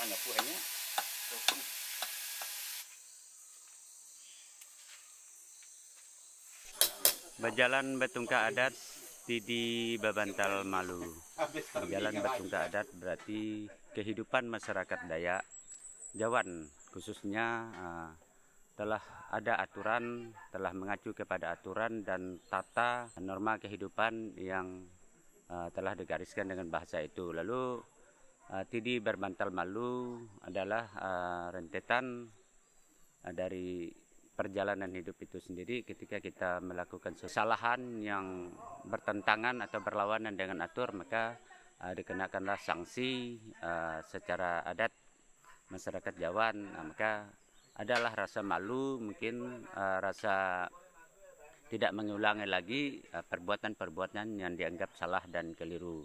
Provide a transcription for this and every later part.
anak buahnya. Berjalan betungka adat Tidi Babantal Malu. Berjalan betungka adat berarti kehidupan masyarakat Dayak Jawan khususnya telah ada aturan, telah mengacu kepada aturan dan tata norma kehidupan yang telah digariskan dengan bahasa itu. Lalu Tidi Berbantal Malu adalah rentetan dari perjalanan hidup itu sendiri. Ketika kita melakukan kesalahan yang bertentangan atau berlawanan dengan atur, maka dikenakanlah sanksi secara adat masyarakat Jawan. Maka adalah rasa malu, mungkin rasa tidak mengulangi lagi perbuatan-perbuatan yang dianggap salah dan keliru.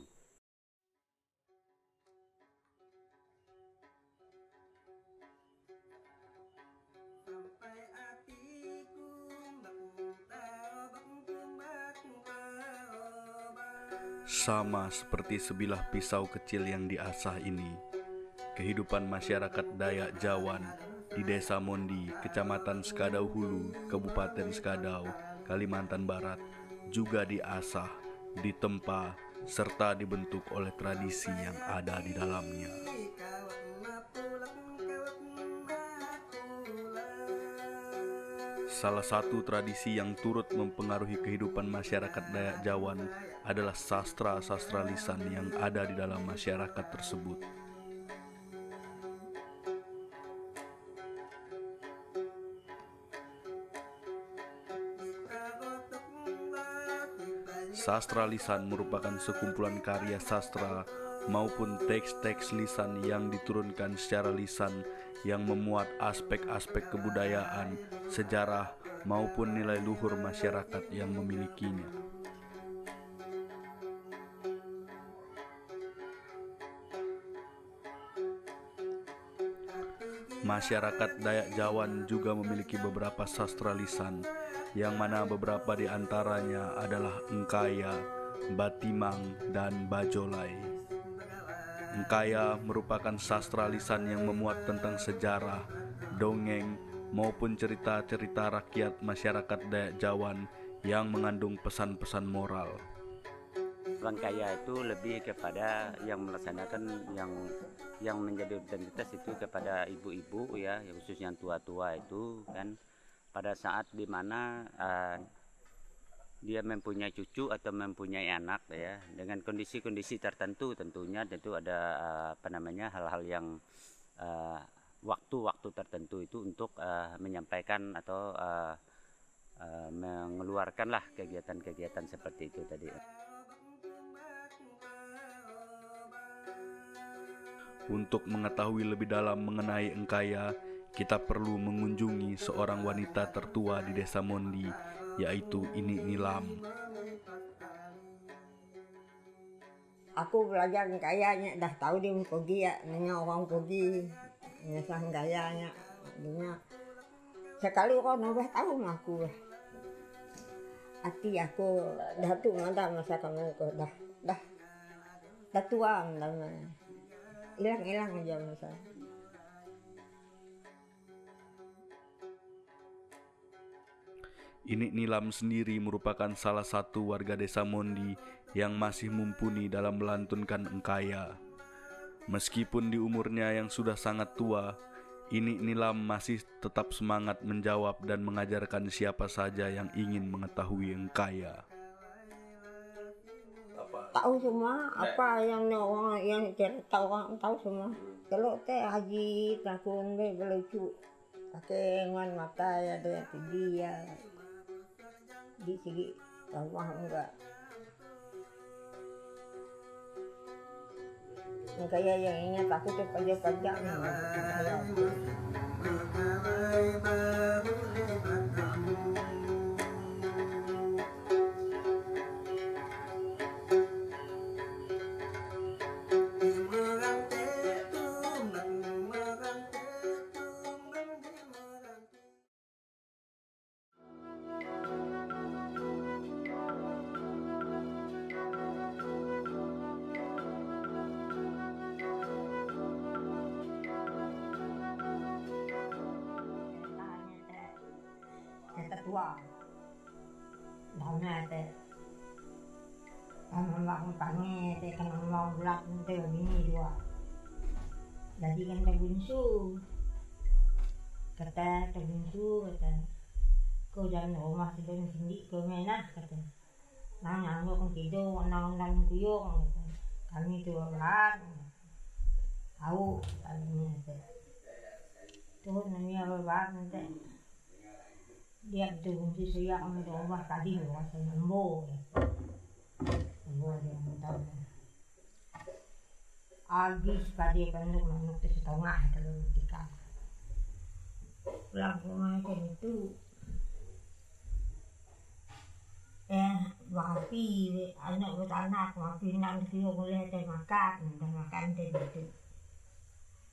Sama seperti sebilah pisau kecil yang diasah ini, kehidupan masyarakat Dayak Jawan di Desa Mondi, Kecamatan Skadau Hulu, Kabupaten Skadau, Kalimantan Barat juga diasah, ditempa, serta dibentuk oleh tradisi yang ada di dalamnya. Salah satu tradisi yang turut mempengaruhi kehidupan masyarakat Dayak Jawan adalah sastra-sastra lisan yang ada di dalam masyarakat tersebut. Sastra lisan merupakan sekumpulan karya sastra maupun teks-teks lisan yang diturunkan secara lisan yang memuat aspek-aspek kebudayaan, sejarah, maupun nilai luhur masyarakat yang memilikinya. Masyarakat Dayak Jawan juga memiliki beberapa sastra lisan, yang mana beberapa di antaranya adalah Engkaya, Batimang, dan Bajolai. Engkaya merupakan sastra lisan yang memuat tentang sejarah, dongeng, maupun cerita-cerita rakyat masyarakat Dayak Jawan yang mengandung pesan-pesan moral. Engkaya itu lebih kepada yang melaksanakan yang menjadi identitas itu kepada ibu-ibu ya, khususnya yang tua-tua itu kan, pada saat dimana dia mempunyai cucu atau mempunyai anak ya, dengan kondisi-kondisi tertentu tentunya, tentu ada hal-hal yang waktu-waktu tertentu itu untuk menyampaikan atau mengeluarkanlah kegiatan-kegiatan seperti itu tadi. Untuk mengetahui lebih dalam mengenai Engkaya, kita perlu mengunjungi seorang wanita tertua di Desa Mondi, yaitu Ini Nilam. Aku belajar Engkayanya, dah tahu dia pergi ya, nanya orang pergi, ngesah Engkayanya, dia sekali orang nambah tahu aku. Hati aku dah tu ada masa kamu dah tuang dah. Hilang aja masa. Ini Nilam sendiri merupakan salah satu warga Desa Mondi yang masih mumpuni dalam melantunkan Engkaya. Meskipun di umurnya yang sudah sangat tua, Ini Nilam masih tetap semangat menjawab dan mengajarkan siapa saja yang ingin mengetahui Engkaya. Tahu semua apa yang orang yang cerita orang tahu semua. Kalau teh haji takun be belucu pakai ngan mata ya dia dia di sini rumah enggak. Kayak yang ingat aku tuh pajak-pajak dua. Dana teh. Kamu mau pange teh kan mau belak teh bini dua. Jadi kan terbunsu. Kata terbunsu kata. Kau jangan rumah sedang sendiri kau menah kata. Nang nganggo kido nang kuyong kata. Kami tu orang. Tahu kami teh. Tuh namanya bapak nanti dia tuh siap untuk rumah tadi loh saya nembo dia minta habis tadi kan untuk setengah kalau tiga pulang rumah kayak itu wapi anak beranak wapi nang dia boleh makan teh itu.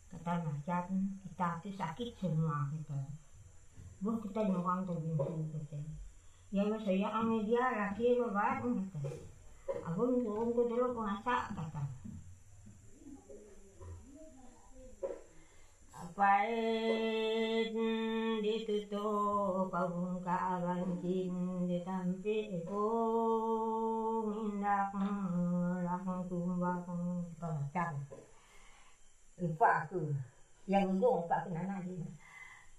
Kata macam kita tu sakit semua kita. Buh kita nyuang terbuntu kita. Ya saya ambil dia laki bapak kata. Aku nunggu dulu pengasak kata. Apain ditutup kabung kabantin ditampi mindak langsung tumbang macam. Lupa aku yang ngomong lupa aku nana dia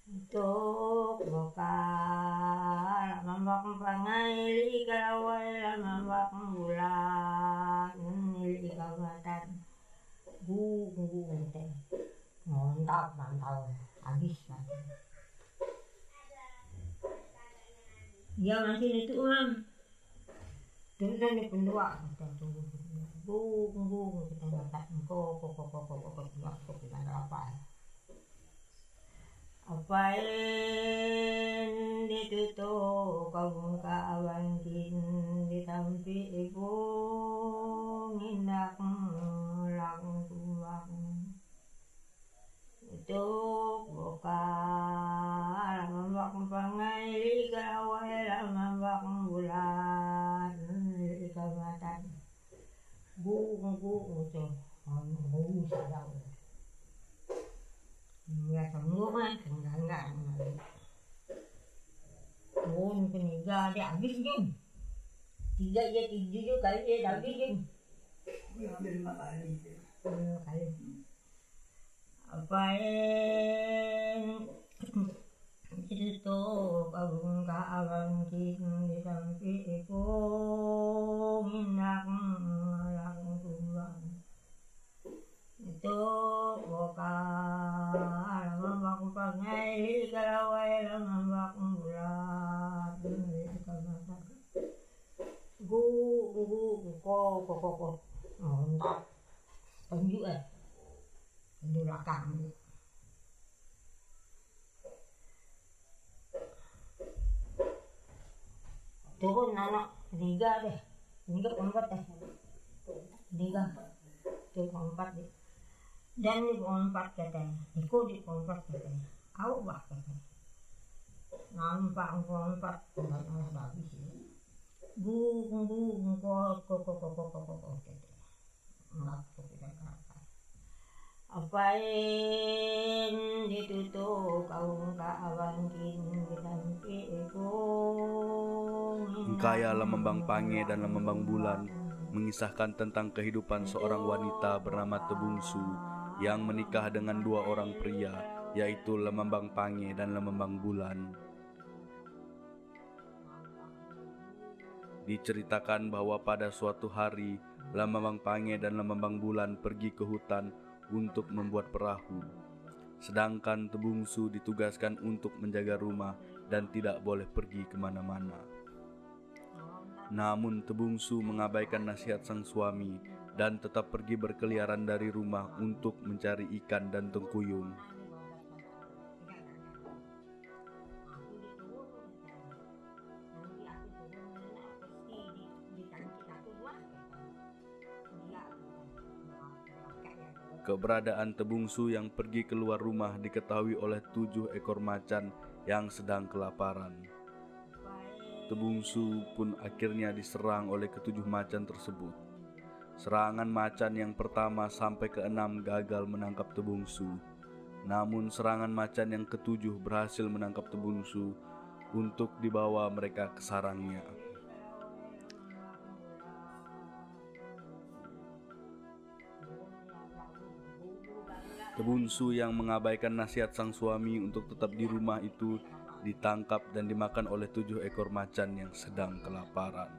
untuk bokal mambak pangai kalawai mambak bulan ini kabupaten teh mantap habis nanti dia masih itu terus ada pendua kita tunggu kita dapat kok kita apa apain ditutup kabung kawankin ditampi ibu ngindak langsung untuk bokal mambak pangai kalawai mambak bulan di kabupaten bu tuh sadau nggak sembuh kan enggak peniga dia habis jum tiga kali dia habis jum kali apain itu kabung kaabang kin ditampi iku minyak itu bokal mambak pangai kalawai mambak bulan kok mantap tunjuk di belakang turun anak tiga keempat tiga tuh keempat deh dan di keempat katanya ikut di keempat katanya awak bah katanya nampak keempat enggak habis bu kok enggak apain ditutup kaum kawankin ditampi Engkaya Lemembang Pange dan Lemembang Bulan mengisahkan tentang kehidupan seorang wanita bernama Tebungsu yang menikah dengan dua orang pria, yaitu Lemembang Pange dan Lemembang Bulan. Diceritakan bahwa pada suatu hari Lemembang Pange dan Lemembang Bulan pergi ke hutan untuk membuat perahu, sedangkan Tebungsu ditugaskan untuk menjaga rumah dan tidak boleh pergi kemana-mana. Namun Tebungsu mengabaikan nasihat sang suami dan tetap pergi berkeliaran dari rumah untuk mencari ikan dan tengkuyung. Keberadaan Tebungsu yang pergi keluar rumah diketahui oleh 7 ekor macan yang sedang kelaparan. Tebungsu pun akhirnya diserang oleh ke-7 macan tersebut. Serangan macan yang pertama sampai ke-6 gagal menangkap Tebungsu. Namun serangan macan yang ke-7 berhasil menangkap Tebungsu untuk dibawa mereka ke sarangnya. Kebunsu yang mengabaikan nasihat sang suami untuk tetap di rumah itu ditangkap dan dimakan oleh 7 ekor macan yang sedang kelaparan.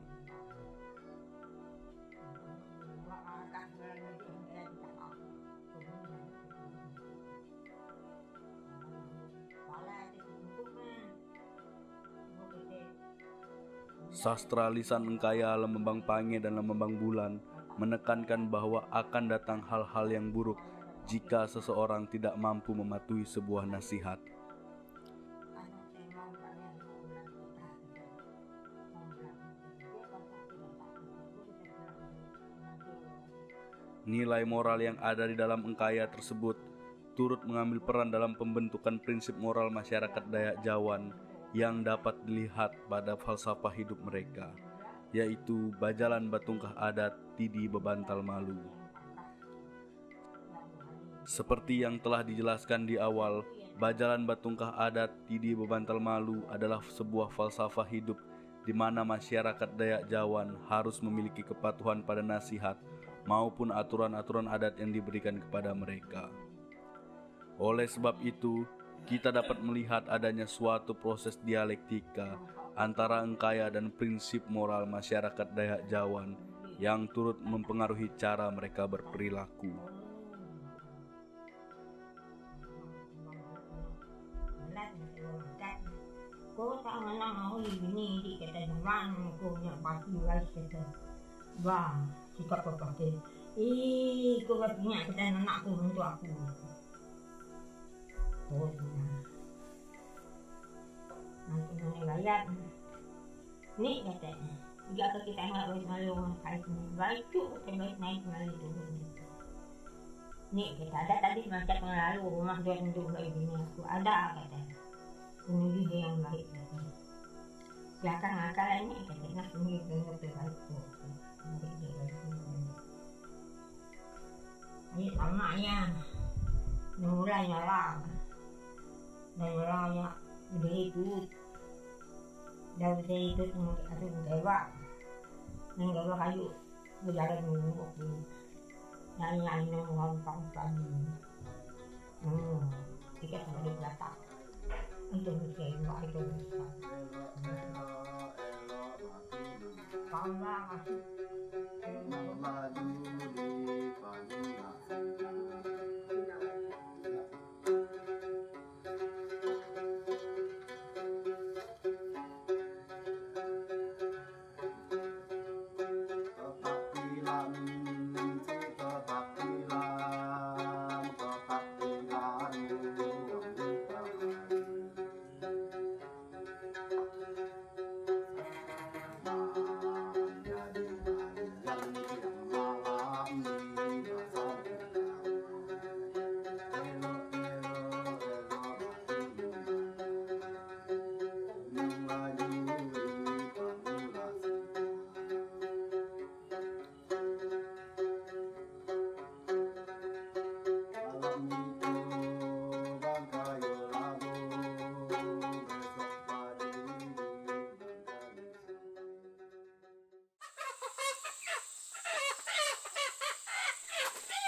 Sastra lisan Engkaya Lemembang Pange dan Lemembang Bulan menekankan bahwa akan datang hal-hal yang buruk jika seseorang tidak mampu mematuhi sebuah nasihat. Nilai moral yang ada di dalam Engkaya tersebut turut mengambil peran dalam pembentukan prinsip moral masyarakat Dayak Jawan yang dapat dilihat pada falsafah hidup mereka, yaitu bajalan batungkah adat tidi bebantal malu. Seperti yang telah dijelaskan di awal, bajalan batungkah adat tidi bebantal malu adalah sebuah falsafah hidup di mana masyarakat Dayak Jawan harus memiliki kepatuhan pada nasihat maupun aturan-aturan adat yang diberikan kepada mereka. Oleh sebab itu, kita dapat melihat adanya suatu proses dialektika antara Engkaya dan prinsip moral masyarakat Dayak Jawan yang turut mempengaruhi cara mereka berperilaku. Kau tak menang ini di kata zaman kau yang pasti guys kata, wah sikap kau pakai, kau punya kata anak aku untuk aku. Oh, nanti mana bayar? Ni katanya, jika kita nak malu kait ni, baik tu kita naik malu tu. Ni kita ada tadi macam lalu rumah dia untuk ini aku ada katanya. Ini dia yang baik katanya. Silakan akal ini katanya sini dengan baik tu. Ini anaknya mulai nyala. Dan orangnya gede itu dan gede itu ada dewa kayu berjalan menunggu dan lainnya gampang sekali tiket sama di belakang itu dewa itu bangga masuk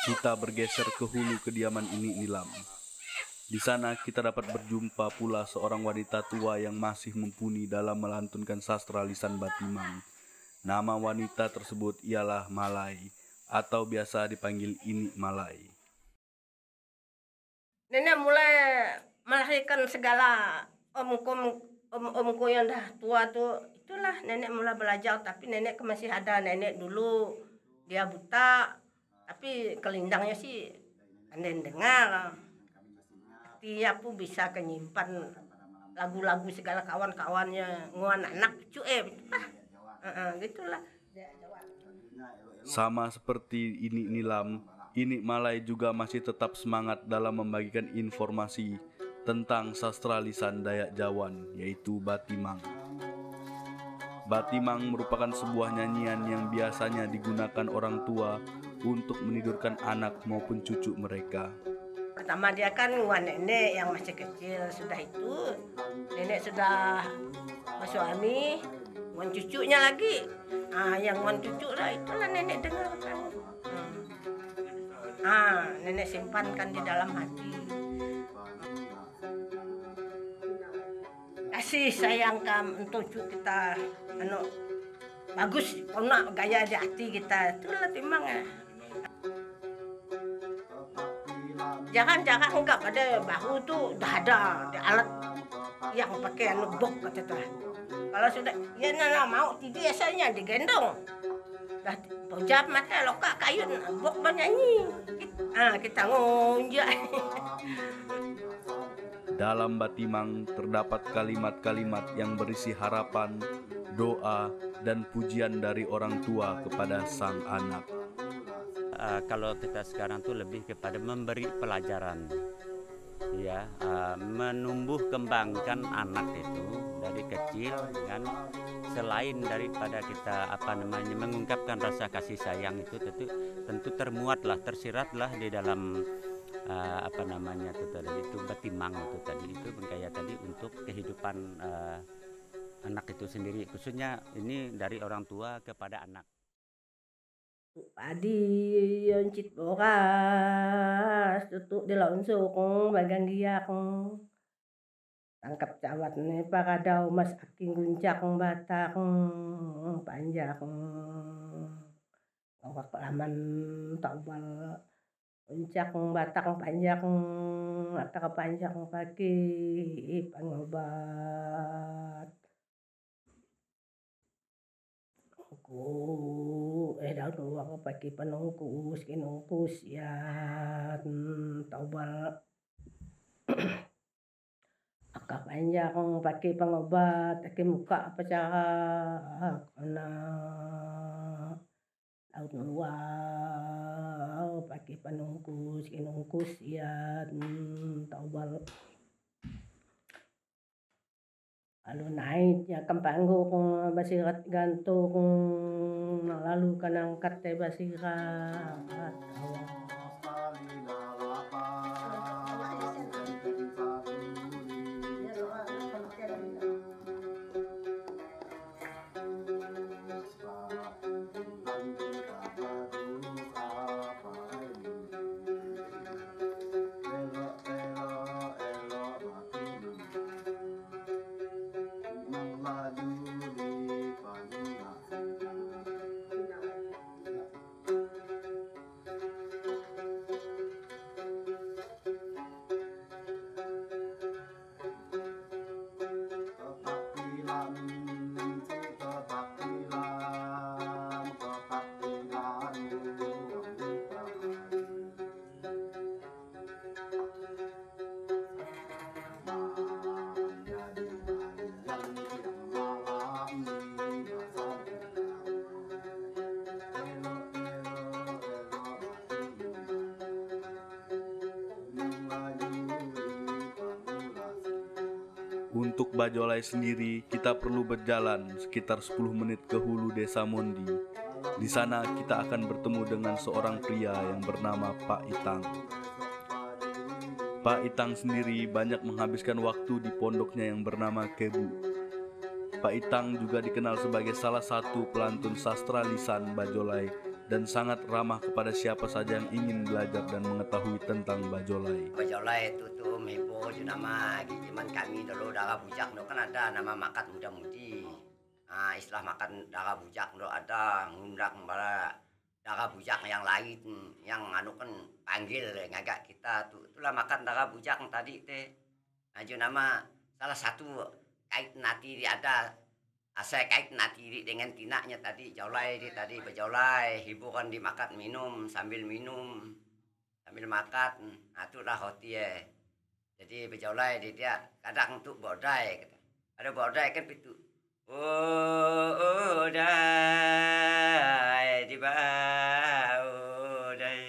Kita bergeser ke hulu kediaman Ini Nilam. Di sana kita dapat berjumpa pula seorang wanita tua yang masih mumpuni dalam melantunkan sastra lisan Batimang. Nama wanita tersebut ialah Malai, atau biasa dipanggil Ini Malai. Nenek mulai melahirkan segala omku yang dah tua tuh, itulah nenek mulai belajar. Tapi nenek masih ada nenek dulu, dia buta. Tapi kelindangnya sih anden dengar. Dia pun bisa kenyimpan lagu-lagu segala kawan-kawannya, nguan anak cuy gitulah. Sama seperti Ini Nilam, Ini Malai juga masih tetap semangat dalam membagikan informasi tentang sastra lisan Dayak Jawan, yaitu Batimang. Batimang merupakan sebuah nyanyian yang biasanya digunakan orang tua untuk menidurkan anak maupun cucu mereka. Pertama dia kan wan nenek yang masih kecil, sudah itu nenek sudah bersuami, wan cucunya lagi. Yang wan cucu lah itulah nenek dengarkan. Nenek simpankan di dalam hati. Kasih sayang untuk cucu kita, bagus, nak gaya di hati kita, itulah timbang ya. Jangan enggak pada bahu tuh udah ada di alat yang pakai bok kata tuh. Kalau sudah ya nana mau tidur biasanya digendong. Dah pojap mata lokak kayun bok bernyanyi. Kita ngonjak. Dalam batimang terdapat kalimat-kalimat yang berisi harapan, doa, dan pujian dari orang tua kepada sang anak. Kalau kita sekarang tuh lebih kepada memberi pelajaran, ya, menumbuh kembangkan anak itu dari kecil, kan, selain daripada kita mengungkapkan rasa kasih sayang itu tentu termuatlah, tersiratlah di dalam itu batimang itu kayak tadi untuk kehidupan anak itu sendiri, khususnya ini dari orang tua kepada anak. Padi yon cit boras tutuk di langsung bagang giak tangkap cawat nih pakadau mas aking guncak batak panjang awak laman taubal guncak batak panjang atau panjang pagi pangobat daun uang pakai kinungkus ya taubal akak panjang pakai pengobat pakai muka apa cara daun uang pakai kinungkus ya taubal. Lalu naiknya ke panggung basirat gantung lalu kan angkat teh basirat Untuk Bajolai sendiri, kita perlu berjalan sekitar 10 menit ke hulu desa Mondi. Di sana kita akan bertemu dengan seorang pria yang bernama Pak Itang. Pak Itang sendiri banyak menghabiskan waktu di pondoknya yang bernama Kebu. Pak Itang juga dikenal sebagai salah satu pelantun sastra lisan Bajolai dan sangat ramah kepada siapa saja yang ingin belajar dan mengetahui tentang Bajolai. Bajolai itu tuh mebo nama gigiman kami dulu darah bujak no kan ada nama makat muda-mudi. Istilah makan darah bujak no ada ngundang bala darah bujak yang lain yang kan panggil ngagak kita tuh itulah makan darah bujak tadi teh. Nama salah satu kait nati ada saya kait nati dengan tinaknya tadi Jolai tadi Bajolai hiburan dimakan minum sambil makan itulah hoti ya. Jadi Bajolai dia kadang untuk bodai ada bodai kan itu bodai di bodai.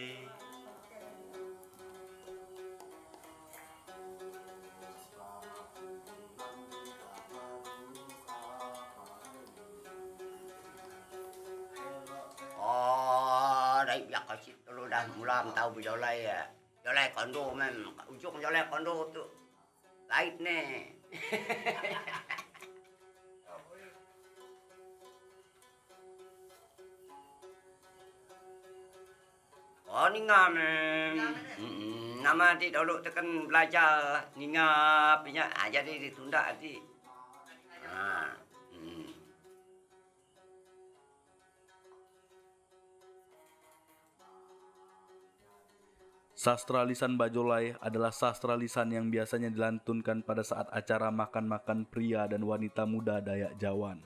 Dari biak kasih lu dah mulam tahu Bajolai ya. Jolek kondo mem, ujung jolek kondo tuh. Lain nih. Oh ninga mem. Nama di dulu tekan belajar ninga punya jadi ditunda di. Nah. Sastra lisan Bajolai adalah sastra lisan yang biasanya dilantunkan pada saat acara makan-makan pria dan wanita muda Dayak Jawan.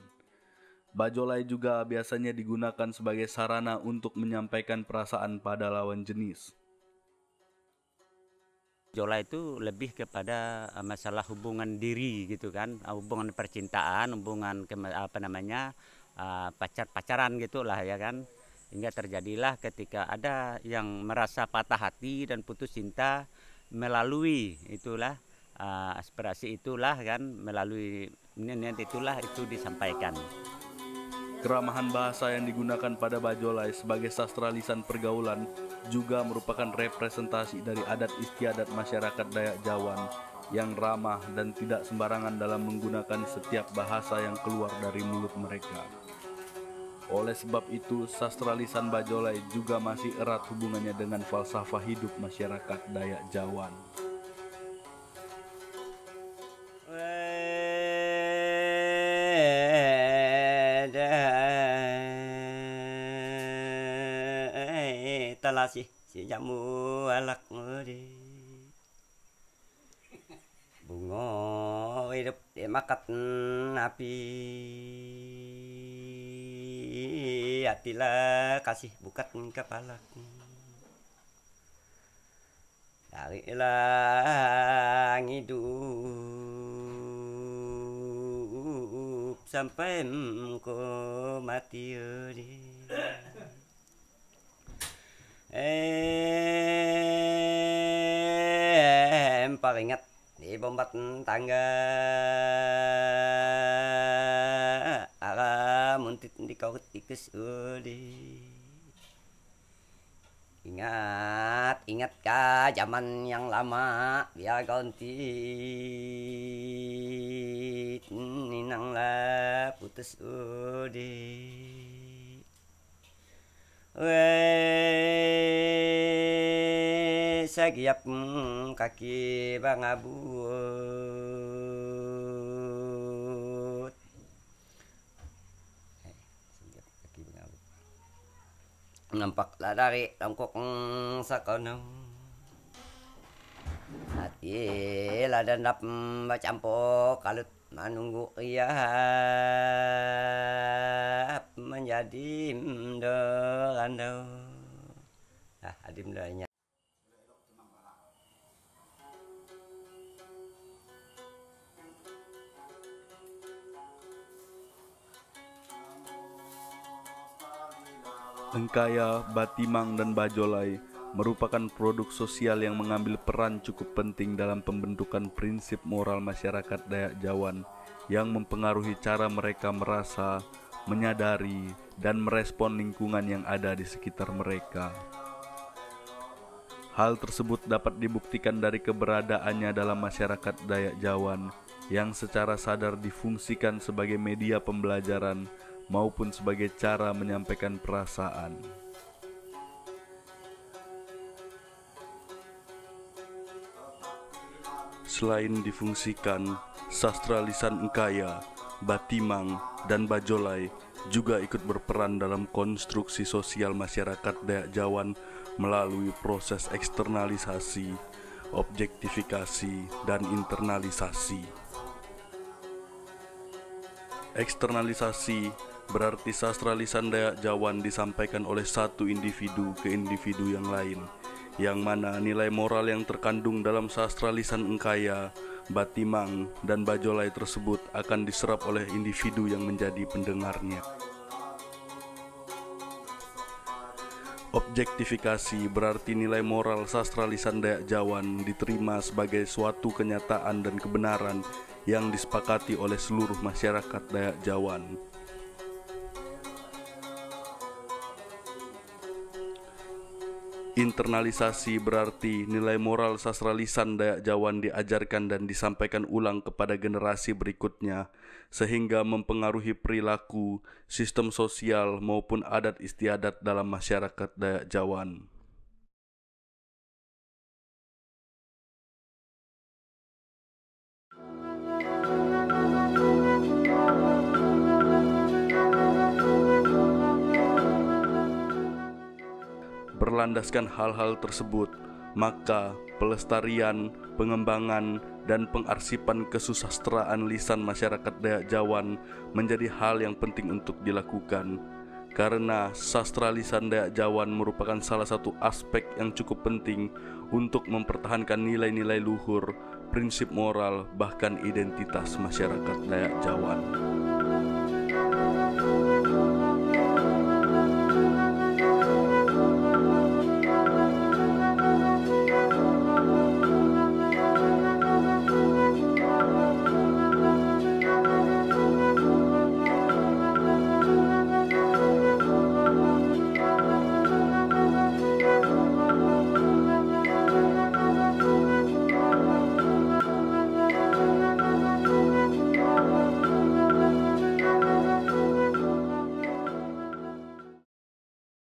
Bajolai juga biasanya digunakan sebagai sarana untuk menyampaikan perasaan pada lawan jenis. Bajolai itu lebih kepada masalah hubungan diri gitu kan, hubungan percintaan, hubungan pacaran gitulah ya kan. Hingga terjadilah ketika ada yang merasa patah hati dan putus cinta melalui itulah aspirasi itulah kan, melalui niat itulah itu disampaikan. Keramahan bahasa yang digunakan pada Bajolai sebagai sastra lisan pergaulan juga merupakan representasi dari adat istiadat masyarakat Dayak Jawan yang ramah dan tidak sembarangan dalam menggunakan setiap bahasa yang keluar dari mulut mereka. Oleh sebab itu, sastra lisan Bajolai juga masih erat hubungannya dengan falsafah hidup masyarakat Dayak Jawan. Talasih si jamu alak ngeri bunga hidup dimakan api hatilah kasih bukat kepala dari lang hidup sampai ko mati paringat di bombat tangga arah muntit di kau tikus ingat kah zaman yang lama biar ganti ninanglah putus sagiap kaki bangabut nampaklah dari tangkok sakono hati lah dandap bacampok kalut menunggu riap menjadi mendorandau adim doanya. Engkaya, Batimang, dan Bajolai merupakan produk sosial yang mengambil peran cukup penting dalam pembentukan prinsip moral masyarakat Dayak Jawan yang mempengaruhi cara mereka merasa, menyadari, dan merespon lingkungan yang ada di sekitar mereka. Hal tersebut dapat dibuktikan dari keberadaannya dalam masyarakat Dayak Jawan yang secara sadar difungsikan sebagai media pembelajaran maupun sebagai cara menyampaikan perasaan. Selain difungsikan, sastra lisan Engkaya, Batimang, dan Bajolai juga ikut berperan dalam konstruksi sosial masyarakat Dayak Jawan melalui proses eksternalisasi, objektifikasi, dan internalisasi. Eksternalisasi berarti sastra lisan Dayak Jawan disampaikan oleh satu individu ke individu yang lain, yang mana nilai moral yang terkandung dalam sastra lisan Engkaya, Batimang, dan Bajolai tersebut akan diserap oleh individu yang menjadi pendengarnya. Objektifikasi berarti nilai moral sastra lisan Dayak Jawan diterima sebagai suatu kenyataan dan kebenaran yang disepakati oleh seluruh masyarakat Dayak Jawan. Internalisasi berarti nilai moral sastra lisan Dayak Jawan diajarkan dan disampaikan ulang kepada generasi berikutnya, sehingga mempengaruhi perilaku, sistem sosial maupun adat istiadat dalam masyarakat Dayak Jawan. Berlandaskan hal-hal tersebut, maka pelestarian, pengembangan, dan pengarsipan kesusastraan lisan masyarakat Dayak Jawan menjadi hal yang penting untuk dilakukan, karena sastra lisan Dayak Jawan merupakan salah satu aspek yang cukup penting untuk mempertahankan nilai-nilai luhur, prinsip moral, bahkan identitas masyarakat Dayak Jawan.